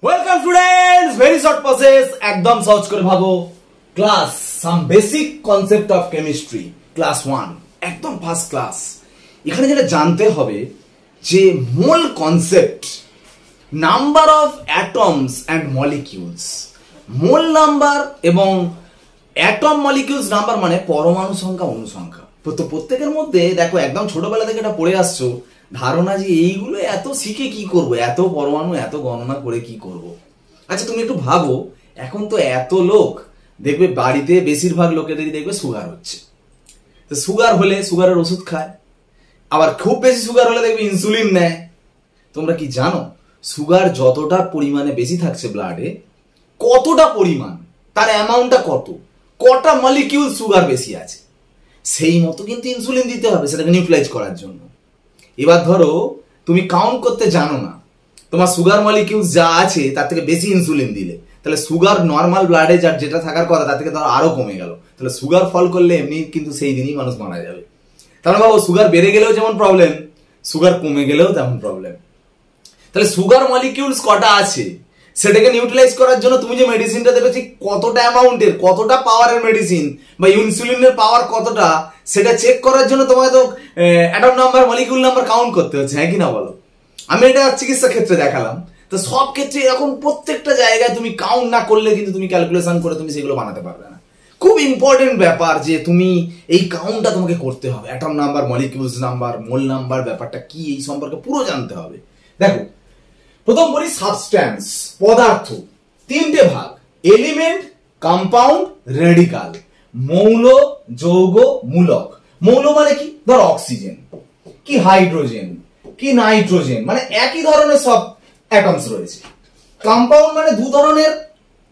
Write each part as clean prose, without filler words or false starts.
Welcome students, very short process, একদম সহজ করে ভাবো। Class some basic concept of chemistry, class 1, একদম ফার্স্ট ক্লাস। এখানে যেটা জানতে হবে যে mole concept, number of atoms and molecules, mole number এবং অ্যাটম মলিকিউলস নাম্বার মানে পরমাণু সংখ্যা, অণু সংখ্যা। তো প্রত্যেকের মধ্যে দেখো একদম ছোটবেলা থেকে এটা পড়ে আসছো, ধারণা যে এইগুলো এত শিখে কি করব, এত পরমাণু এত গণনা করে কি করব। আচ্ছা তুমি একটু ভাবো, এখন তো এত লোক দেখবে বাড়িতে বেশিরভাগ লোকেদেরই দেখবে সুগার হচ্ছে। তো সুগার হলে সুগারের ওষুধ খায়, আবার খুব বেশি সুগার হলে দেখবে ইনসুলিন নেয়। তোমরা কি জানো সুগার যতটা পরিমাণে বেশি থাকছে ব্লাডে, কতটা পরিমাণ তার অ্যামাউন্টটা কটা মলিকিউল সুগার বেশি আছে, সেই মতো কিন্তু ইনসুলিন দিতে হবে সেটাকে নিউট্রালাইজ করার জন্য। এবার ধরো তুমি কাউন্ট করতে জানো না, তোমার সুগার মলিকিউলস যা আছে তার থেকে বেশি ইনসুলিন দিলে, তাহলে সুগার নর্মাল ব্লাডে যার যেটা থাকার কথা তার থেকে ধরো আরো কমে গেল, তাহলে সুগার ফল করলে এমনি কিন্তু সেই দিনই মানুষ মারা যাবে। তাহলে ভাবো সুগার বেড়ে গেলেও যেমন প্রবলেম, সুগার কমে গেলেও তেমন প্রবলেম। তাহলে সুগার মলিকিউলস কটা আছে সেটাকে নিউট্রালাইজ করার জন্য তুমি যে মেডিসিনটা দেবে ঠিক কতটা অ্যামাউন্টের, কতটা পাওয়ারের মেডিসিন বা ইনসুলিনের পাওয়ার কতটা, সেটা চেক করার জন্য তোমাকে তো atom number, molecule number count করতে হচ্ছে, হ্যাঁ কি না বলো? আমি এটা চিকিৎসা ক্ষেত্রে দেখালাম, তো সব ক্ষেত্রে এরকম প্রত্যেকটা জায়গায় তুমি কাউন্ট না করলে কিন্তু তুমি ক্যালকুলেশন করে তুমি সেগুলো বানাতে পারবে না। খুব ইম্পর্টেন্ট ব্যাপার যে তুমি এই কাউন্টটা তোমাকে করতে হবে, অ্যাটম নাম্বার, মলিকিউলস নাম্বার, মোল নাম্বার ব্যাপারটা কি এই সম্পর্কে পুরো জানতে হবে। দেখো প্রথম বলি সাবস্ট্যান্স, পদার্থ, তিনটে ভাগ: এলিমেন্ট, কম্পাউন্ড, রেডিকাল। মৌল, যৌগ, মূলক। মৌল মানে কি? ধর অক্সিজেন, কি হাইড্রোজেন, কি নাইট্রোজেন, মানে একই ধরনের সব অ্যাটমস রয়েছে। কম্পাউন্ড মানে দু ধরনের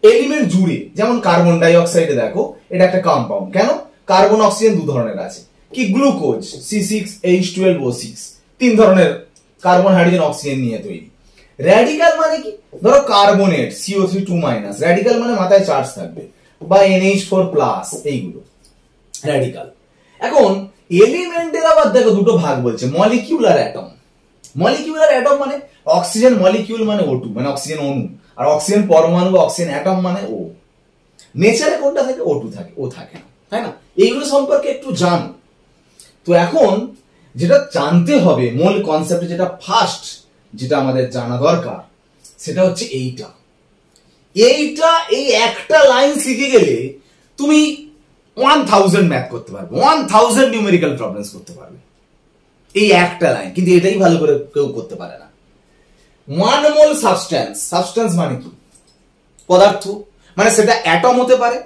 এলিমেন্ট জুড়ে, যেমন কার্বন ডাই অক্সাইডে দেখো এটা একটা কম্পাউন্ড। কেন? কার্বন অক্সিজেন দু ধরনের আছে, কি গ্লুকোজ C6H12O6, তিন ধরনের কার্বন হাইড্রোজেন অক্সিজেন নিয়ে তৈরি। র্যাডিকাল মানে কি? ধরো কার্বনেট CO3 2-, র্যাডিকাল মানে মাথায় চার্জ থাকবে, বা NH4+, এইগুলো র্যাডিকাল। এখন এলিমেন্টের আবার দেখো দুটো ভাগ বলছে, মলিকিউল আর অ্যাটম। মলিকিউল আর অ্যাটম মানে অক্সিজেন মলিকিউল মানে O2, মানে অক্সিজেন অণু, আর অক্সিজেন পরমাণু বা অক্সিজেন অ্যাটম মানে O। নেচারে কোনটা থাকে? O2 থাকে, O থাকে না, তাই না? এইগুলো সম্পর্কে একটু জানো। তো এখন যেটা জানতে হবে মোল কনসেপ্টে, যেটা ফার্স্ট যেটা আমাদের জানা দরকার সেটা হচ্ছে এইটা। এই একটা লাইন শিখে গেলে তুমি 1000 ম্যাথ করতে পারবে, 1000 নিউমেরিক্যাল প্রবলেমস করতে পারবে, এই একটা লাইন। কিন্তু এটাই ভালো করে কেউ করতে পারে না। 1 মোল সাবস্ট্যান্স, সাবস্ট্যান্স মানে কি? পদার্থ, মানে সেটা অ্যাটম হতে পারে,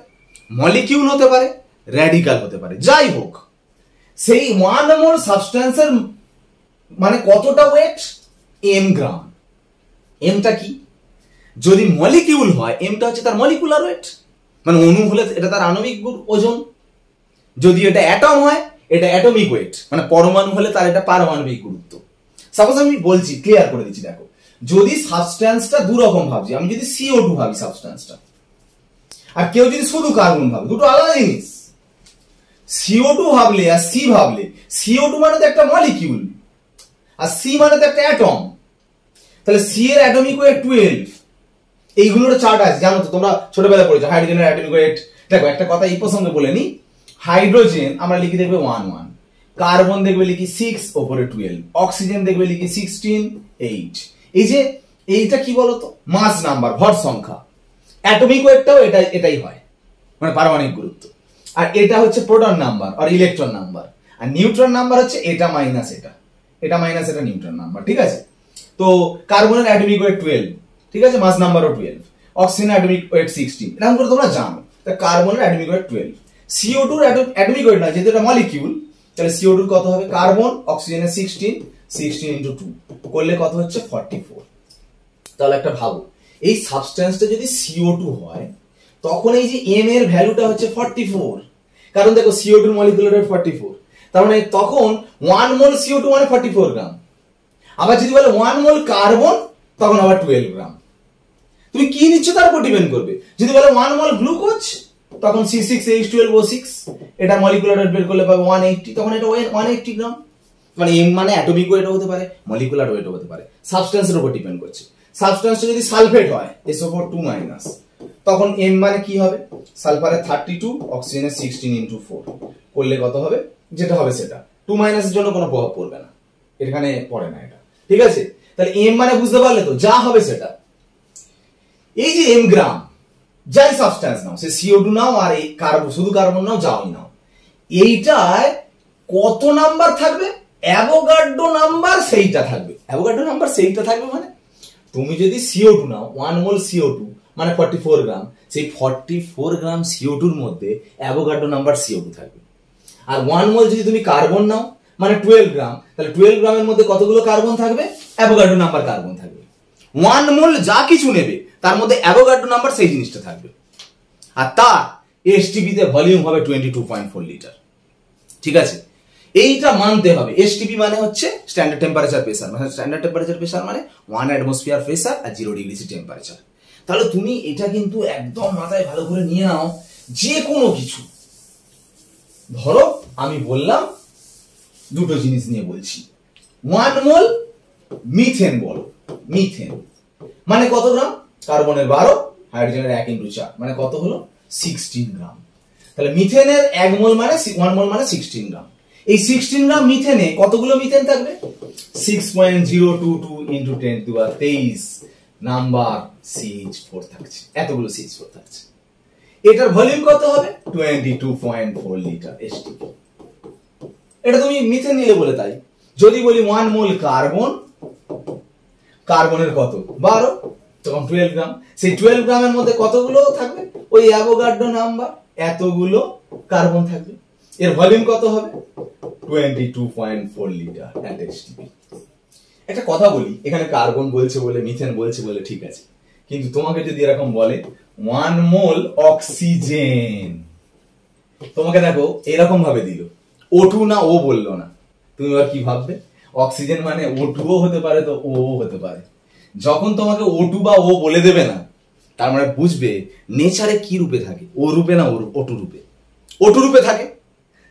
মলিকিউল হতে পারে, র্যাডিকাল হতে পারে, যাই হোক। সেই 1 মোল সাবস্ট্যান্সের মানে কতটা ওয়েট? m গ্রাম। এমটা কি? যদি মলিকিউল হয় এমটা হচ্ছে তার মলিকুলার ওয়েট, মানে অণু হলে এটা তার আণবিক ওজন। যদি এটা অ্যাটম হয় এটা অ্যাটমিক ওয়েট, মানে পরমাণু হলে তার এটা পারমাণবিক গুরুত্ব। সাপোজ আমি বলছি, ক্লিয়ার করে দিচ্ছি, দেখো যদি সাবস্ট্যান্সটা দু রকম ভাবছি, আমি যদি CO2 ভাবি সাবস্ট্যান্সটা, আর কেউ যদি শুধু কার্বন ভাবে, দুটো আলাদা জিনিস। CO2 ভাবলে আর C ভাবলে, CO2 মানে তো একটা মলিকিউল আর C মানে তো একটা অ্যাটম, তাহলে C এর অ্যাটমিক ওয়েট 12। এইগুলোর চার্ট আছে, জানো তো তোমরা ছোটবেলায় পড়েছো, হাইড্রোজেনের অ্যাটমিক ওয়েট। দেখো একটা কথা এই প্রসঙ্গে বলে নি, হাইড্রোজেন আমরা লিখি দেখবে 1, কার্বন দেখবে লিখি 6, ওপরে 12, অক্সিজেন দেখবে লিখি 16, 8। এই যে এইটা কি বলতো? মাস নাম্বার, ভর সংখ্যা। অ্যাটমিক ওয়েটটাও এটাই হয়, মানে পারমাণবিক গুরুত্ব। আর এটা হচ্ছে প্রোটন নাম্বার আর ইলেকট্রন নাম্বার, আর নিউট্রন নাম্বার হচ্ছে এটা মাইনাস এটা মাইনাস এটা নিউট্রন নাম্বার, ঠিক আছে? তো কার্বনের অ্যাটমিক ওয়েট 12, ঠিক আছে, মাস নাম্বারও 12, অক্সিজেনের অ্যাটমিক ওয়েট 16, এরকম করে তোমরা জানো। তা কার্বনের অ্যাটমিক ওয়েট 12, CO2 এর অ্যাটমিক ওয়েট না, যেহেতু এটা মলিকিউল, তাহলে CO2 কত হবে? কার্বন অক্সিজেনের 16 × 2 করলে কত হচ্ছে? 44। তাহলে একটা ভাবো, এই সাবস্ট্যান্সটা যদি CO2 হয় তখন এই যে m এর ভ্যালুটা হচ্ছে 44, কারণ দেখো CO2 এর মলিকুলার ওয়েট 44, তার মানে তখন 1 মোল CO2 মানে 44 গ্রাম। আবার যদি বলে 1 মোল কার্বন তখন আবার 12 গ্রাম। তুমি কি নিচ্ছ তার উপর ডিপেন্ড করবে। যদি বলে 1 মোল গ্লুকোজ তখন C6H12O6, এটা মলিকুলার ওয়েট বের করলে পাবে 180, তখন এটা 180 গ্রাম। মানে m মানে অ্যাটমিক ওয়েটও হতে পারে, মলিকুলার ওয়েটও হতে পারে, সাবস্ট্যান্সের উপর ডিপেন্ড করছে। সাবস্টেন্সটা যদি সালফেট হয় SO4 2- তখন M মানে কি হবে, সালফারের 32, অক্সিজেনের 16 ইন্টু 4 করলে কত হবে, যেটা হবে সেটা। 2- এর জন্য কোনো প্রভাব পড়বে না, এখানে পড়ে না এটা, ঠিক আছে। তাহলে M মানে বুঝতে পারলে তো, যা হবে সেটা। এই যে M গ্রাম, যাই সাবস্টেন্স নাও, সে CO2 নাও আর এই কার্বন, শুধু কার্বন নাও, যাই নাও, এইটায় কত নাম্বার থাকবে, অ্যাভোগাড্রো নাম্বার সেইটা থাকবে। অ্যাভোগাড্রো নাম্বার সেইটা থাকবে মানে তুমি যদি CO2 নাও, 1 মোল CO2 মানে 44 গ্রাম, সেই 44 গ্রাম CO2 এর মধ্যে অ্যাভোগাড্রো নাম্বার CO2 থাকবে। আর 1 মোল যদি তুমি কার্বন নাও মানে 12 গ্রাম, তাহলে 12 গ্রামের মধ্যে কতগুলো কার্বন থাকবে, অ্যাভোগাড্রো নাম্বার কার্বন থাকবে। 1 মোল যা কিছু নেবে তার মধ্যে অ্যাভোগাড্রো নাম্বার সেই জিনিসটা থাকবে। আর তার এসটিপি তে ভলিউম হবে 22.4 লিটার, ঠিক আছে। এইটা মানতে হবে। এসটিপি মানে হচ্ছে স্ট্যান্ডার্ড টেম্পারেচার প্রেসার, মানে স্ট্যান্ডার্ড টেম্পারেচার প্রেসার মানে 1 অ্যাটমসফিয়ার প্রেসার আর 0 ডিগ্রি সি টেম্পারেচার। তাহলে তুমি এটা কিন্তু একদম মাথায় ভালো করে নিয়ে নাও, যে কোনো কিছু ধরো আমি বললাম দুটো জিনিস নিয়ে বলছি, 1 মোল মিথেন বলো, মিথেন মানে কত গ্রাম, কার্বনের 12, হাইড্রোজেনের 1 ইন্টু 4 মানে কত হলো 16 গ্রাম। তাহলে মিথেনের 1 মোল মানে 1 মোল মানে 16 গ্রাম। এই 16 গ্রাম মিথেনে কতগুলো মিথেন থাকবে, 6.022 ইন্টু 10⁻23 নাম্বার CH4 থাকছে, এতগুলো CH4 থাকছে। এটার ভলিউম কত হবে, 22.4 লিটার এসটিপি। এটা তুমি মিথেন নিলে বলে তাই। যদি বলি 1 মোল কার্বন, কার্বনের কত 12, তখন 12 গ্রাম। সেই 12 গ্রামের মধ্যে কতগুলো থাকবে, ওই অ্যাভোগাড্রো নাম্বার এতগুলো কার্বন থাকবে। এর ভলিউম কত হবে, 22.4 লিটার এট এসটিপি। একটা কথা বলি, এখানে কার্বন বলছে বলে, মিথেন বলছে বলে ঠিক আছে, কিন্তু তোমাকে যদি এরকম বলে 1 মোল অক্সিজেন, তোমাকে দেখো এরকম ভাবে দিল, O2 না ও বললো না, তুমি এবার কি ভাববে, অক্সিজেন মানে O2 ও হতে পারে, তো ও হতে পারে। যখন তোমাকে O2 বা ও বলে দেবে না, তার মানে বুঝবে নেচারে কি রূপে থাকে, ও রূপে না O2 রূপে, O2 রূপে থাকে।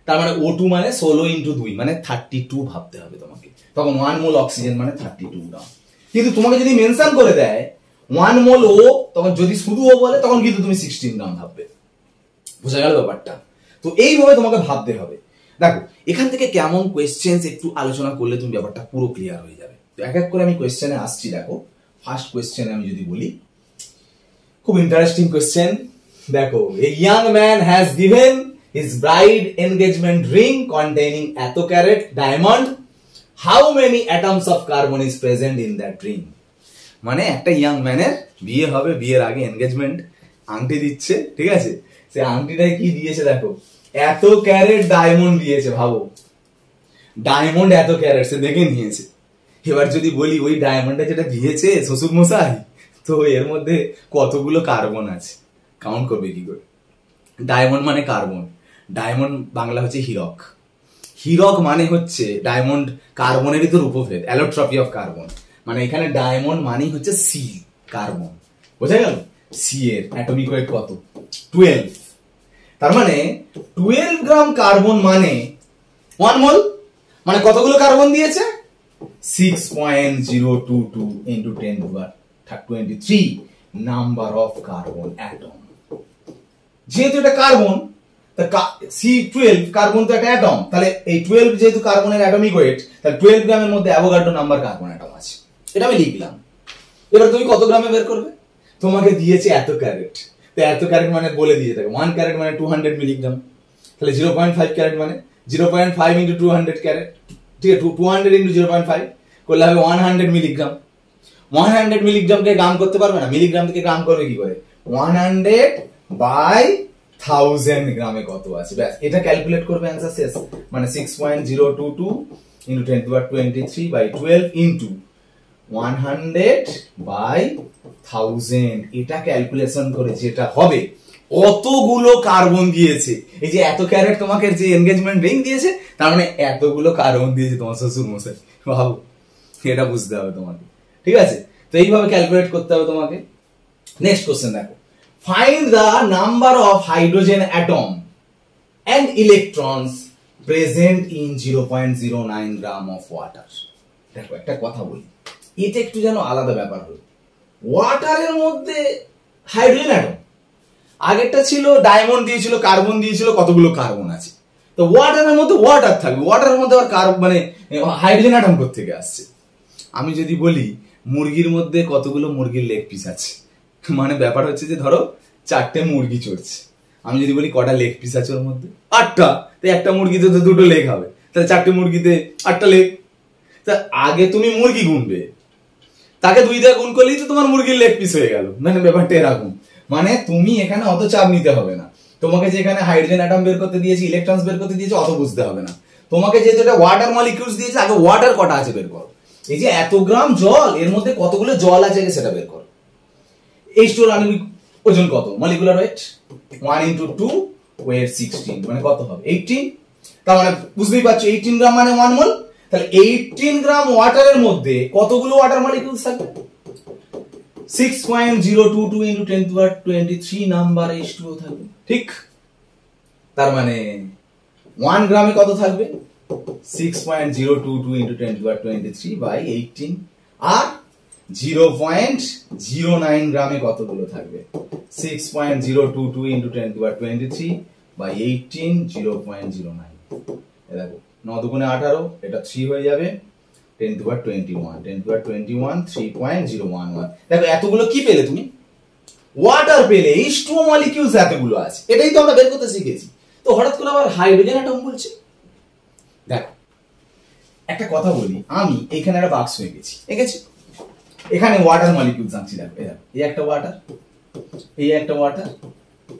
তার মানে O2 মানে 16 ইন্টু 2 মানে 32 ভাবতে হবে তোমাকে। তখন 1 মোল অক্সিজেন মানে 32 গ্রাম। কিন্তু তোমাকে যদি মেনশন করে দেয় 1 মোল ও, তখন যদি শুধু ও বলে তখন কিন্তু তুমি 16 গ্রাম ভাববে। বোঝা গেল ব্যাপারটা? তো এইভাবে তোমাকে ভাবতে হবে। দেখো এখান থেকে কেমন কোয়েশ্চেন্স একটু আলোচনা করলে তুমি ব্যাপারটা পুরো ক্লিয়ার হয়ে যাবে। তো এক এক করে আমি কোয়েশ্চেনে আসছি। দেখো ফার্স্ট কোয়েশ্চেনে আমি যদি বলি, খুব ইন্টারেস্টিং কোয়েশ্চেন। দেখো, a young man has given his bride engagement ring containing এত carat diamond, how many atoms of carbon is present in that ring? মানে একটা ইয়াং ম্যানের বিয়ে হবে, বিয়ের আগে এনগেজমেন্ট, আংটি দিচ্ছে, ঠিক আছে, সে আংটিটায় কি দিয়েছে দেখো, এত ক্যারেট ডায়মন্ড দিয়েছে। ভাবো ডায়মন্ড এত ক্যারেট, সে দেখে নিয়েছে। এবার যদি বলি ওই ডায়মন্ডটা যেটা দিয়েছে শ্বশুর মশাই, তো এর মধ্যে কতগুলো কার্বন আছে, কাউন্ট করবে কি করে? ডায়মন্ড মানে কার্বন, ডায়মন্ড বাংলা হচ্ছে হীরক, হীরক মানে হচ্ছে ডায়মন্ড কার্বনেরই তো রূপভেদ, অ্যালোট্রপি অফ কার্বন। মানে এখানে ডায়মন্ড মানেই হচ্ছে সি, কার্বন। বোঝা গেল? সি এর অ্যাটমিক ওয়েট কত, 12। তার মানে 12 গ্রাম কার্বন মানে 1 মোল, মানে কতগুলো কার্বন দিয়েছে, 6.022 into 10⁻23 number of carbon atom. যেহেতু এটা কার্বন, C12 কার্বন তো একটা অ্যাটম, তাহলে এই 12 যেহেতু কার্বনের অ্যাটমিক ওয়েট, তাহলে 12 গ্রামের মধ্যে অ্যাভোগাড্রো নাম্বার কার্বন অ্যাটম আছে। এটা আমি লিখলাম। এবার তুমি কত গ্রামে বের করবে, তোমাকে দিয়েছে এত ক্যারেট, তো এত ক্যারেট মানে বলে দিয়ে থাকে 1 ক্যারেট মানে 200 মিলিগ্রাম, তাহলে 0.5 ক্যারেট মানে 0.5 ইন্টু 200 ক্যারেট, ঠিক আছে, 200 ইন্টু 0.5 করলে হবে 100 মিলিগ্রাম। 100 মিলিগ্রামকে গ্রাম করতে পারবে না, মিলিগ্রাম থেকে গ্রাম করবে কি করে, 100/1000 গ্রামে কত আছে, ব্যাস এটা ক্যালকুলেট করবে, অ্যান্সার শেষ। মানে 6.022 ইন্টু 10⁻23/12 ইন্টু 100/1000, এটা ক্যালকুলেশন করে যেটা হবে অতগুলো কার্বন দিয়েছে। এই যে এত ক্যারেট তোমাকে যে এনগেজমেন্ট রিং দিয়েছে, তার মানে এতগুলো কার্বন দিয়েছে তোমার শ্বশুর মশাই। ভাবো, এটা বুঝতে হবে তোমাকে, ঠিক আছে। তো এইভাবে ক্যালকুলেট করতে হবে তোমাকে। নেক্সট কোশ্চেন দেখো, find the number of hydrogen atom and electrons present in 0.09 gram of water. দেখো একটা কথা বলি, এটা একটু যেন আলাদা ব্যাপার হলো। ওয়াটারের মধ্যে হাইড্রোজেন অ্যাটম, আগেরটা ছিল ডায়মন্ড দিয়েছিল, কার্বন দিয়েছিল, কতগুলো কার্বন আছে। তো ওয়াটারের মধ্যে ওয়াটার থাকবে, ওয়াটারের মধ্যে আবার মানে হাইড্রোজেন অ্যাটম থেকে আসছে। আমি যদি বলি মুরগির মধ্যে কতগুলো মুরগির লেগ পিস আছে, মানে ব্যাপার হচ্ছে যে ধরো 4টে মুরগি চড়ছে, আমি যদি বলি কটা লেগ পিস আছে ওর মধ্যে, 8টা, তো একটা মুরগিতে তো 2টো লেগ হবে, তাহলে 4টে মুরগিতে 8টা লেগ। তা আগে তুমি মুরগি গুনবে, তাকে 2 দিয়ে গুণ করলেই তো তোমার মুরগির লেগ পিস হয়ে গেল। মানে ব্যাপারটা এরকম, মানে তুমি এখানে অত চাপ নিতে হবে না, তোমাকে যেখানে হাইড্রোজেন অ্যাটম বের করতে দিয়েছি, ইলেকট্রনস বের করতে দিয়েছে, অত বুঝতে হবে না। তোমাকে যেহেতু এটা ওয়াটার মলিকিউলস দিয়েছে, আগে ওয়াটার কটা আছে বের করো। এই যে এত গ্রাম জল, এর মধ্যে কতগুলো জল আছে সেটা বের করো। H2 এর আণবিক ওজন কত, মলিকুলার ওয়েট 1 × 2 ওয়েট 16, মানে কত হবে 18। তার মানে বুঝতেই পারছো 18 গ্রাম মানে 1 মোল। তাহলে 18 গ্রাম ওয়াটারের মধ্যে কতগুলো ওয়াটার মলিকিউলস থাকবে, 6.022 × 10⁻23 নাম্বার H2O থাকবে, ঠিক। তার মানে 1 গ্রামে কত থাকবে, 6.022 × 10⁻23/18, আর 0.09 গ্রামে কতগুলো থাকবে, 6.022 × 10⁻23/18, 0.09। দেখো 9 দুগুণে 18, এটা 3 হয়ে যাবে, 10⁻21, 3.011। দেখো এতগুলো কি পেলে তুমি, ওয়াটার পেলে, H2O মলিকিউলস এতগুলো আছে, এটাই তো আমরা বের করতে শিখেছি। তো হঠাৎ করে আবার হাইড্রোজেন অ্যাটম বলছে। দেখো একটা কথা বলি, আমি এখানে একটা বাক্স হয়ে গেছি, এঁকেছি, এখানে ওয়াটার মলিকিউলস আনছি। দেখো এই একটা ওয়াটার, এই একটা ওয়াটার,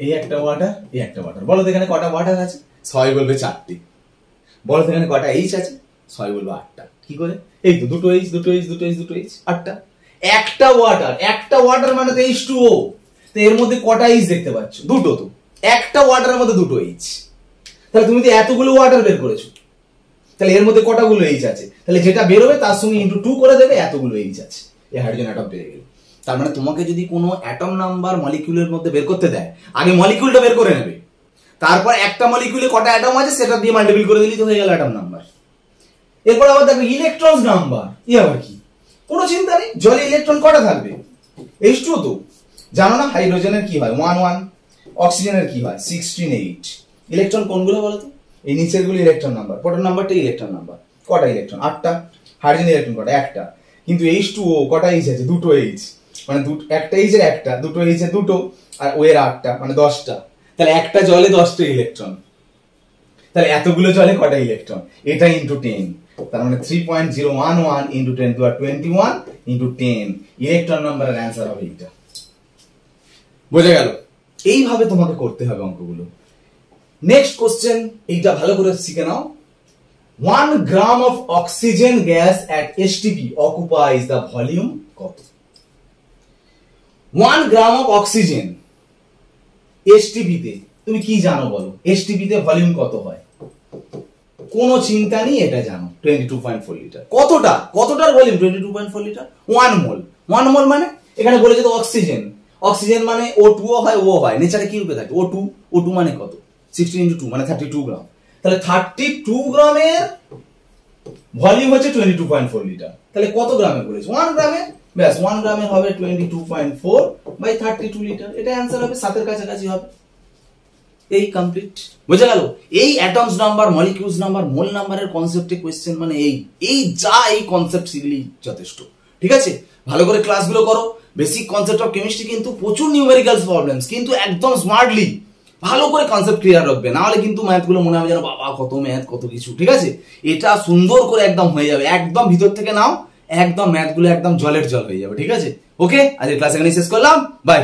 এই একটা ওয়াটার, এই একটা ওয়াটার। বলো তো এখানে কটা ওয়াটার আছে, সবাই বলবে 4টে। বলো তো এখানে কটা H আছে, সবাই বলবে 8টা। কি করে, এই তো 2টো H, 2টো H, 2টো H, 2টো H, 8টা। একটা ওয়াটার মানে তো H2O। তো এর মধ্যে কটা H দেখতে পাচ্ছ, 2টো। তো একটা ওয়াটারের মধ্যে 2টো H, তাহলে তুমি তো এতগুলো ওয়াটার বের করেছো, তাহলে এর মধ্যে কটাগুলো H আছে, তাহলে যেটা বের হবে তার সঙ্গে × 2 করে দেবে, এতগুলো H আছে, এই হাইড্রোজেন অ্যাটম পেয়ে গেল। তার মানে তোমাকে যদি কোনো অ্যাটম নাম্বার মলিকিউলের মধ্যে বের করতে দেয়, আগে মলিকিউলটা বের করে নেবে, তারপর একটা মলিকিউলে কটা অ্যাটম আছে সেটা দিয়ে মাল্টিপ্লাই করে দিলেই তো হয়ে গেল অ্যাটম নাম্বার। এরপর আবার দেখো ইলেকট্রনস নাম্বার, আবার কি, কোনো চিন্তা নেই, জলে ইলেকট্রন কটা থাকবে, H2O তো জানো না, হাইড্রোজেনের কি হয় 1 1, অক্সিজেনের কি হয় 16 8। ইলেকট্রন কোনগুলো বলো তো, এই নিচের গুলো ইলেকট্রন নাম্বার, প্রোটন নাম্বারটা ইলেকট্রন নাম্বার। কটা ইলেকট্রন, 8টা। হাইড্রোজেন ইলেকট্রন কটা, একটা। কিন্তু H2O কটা H আছে, 2টো H, মানে একটা H এর একটা, 2টো H এর 2টো, আর O এর 8টা, মানে 10টা। তাহলে একটা জলে 10টা ইলেকট্রন, তাহলে এতগুলো জলে কটা ইলেকট্রন, এটা × 10, তার মানে 3.011 × 10⁻21 × 10। ইলেকট্রন নাম্বারের অ্যান্সার হবে এটা। বোঝা গেল, এইভাবে তোমাকে করতে হবে অঙ্কগুলো। নেক্সট কোশ্চেন, এইটা ভালো করে শিখে নাও। 1 gram of oxygen gas at STP occupies the volume কত। 1 গ্রাম অফ অক্সিজেন STP তে তুমি কি জানো বলো, STP তে ভলিউম কত হয়, কোনো চিন্তা নেই, এটা জানো 22.4 লিটার। কতটার ভলিউম, 22.4 লিটার। 1 মোল, 1 মোল মানে এখানে বলেছে তো অক্সিজেন, অক্সিজেন মানে O2 হয়, ও হয়, নেচারে কি রূপে থাকে, O2 মানে কত, 16 × 2 মানে 32 গ্রাম। তাহলে 32 গ্রামের ভলিউম হচ্ছে 22.4 লিটার। তাহলে কত গ্রামে বলেছে, 1 গ্রামে, ব্যাস 1 গ্রামে হবে 22.4/32 লিটার। এটা অ্যান্সার হবে, 7 এর কাছাকাছি হবে। এই কমপ্লিট, বুঝে গেল। এই অ্যাটমস নাম্বার, মলিকিউলস নাম্বার, মোল নাম্বারের কনসেপ্টে কোশ্চেন, মানে এই কনসেপ্ট শিখলেই যথেষ্ট। ঠিক আছে, ভালো করে ক্লাসগুলো করো। বেসিক কনসেপ্ট অফ কেমিস্ট্রি কিন্তু প্রচুর নিউমেরিক্যালস প্রবলেমস, কিন্তু একদম স্মার্টলি ভালো করে কনসেপ্ট ক্লিয়ার রাখবে, না হলে কিন্তু ম্যাথগুলো মনে হবে যেন বাবা কত ম্যাথ, কত কিছু। ঠিক আছে, এটা সুন্দর করে একদম হয়ে যাবে, একদম ভিতর থেকে নাও, একদম ম্যাথগুলো একদম জলের জল হয়ে যাবে। ঠিক আছে, ওকে, আজকের ক্লাস এখানেই শেষ করলাম, বাই।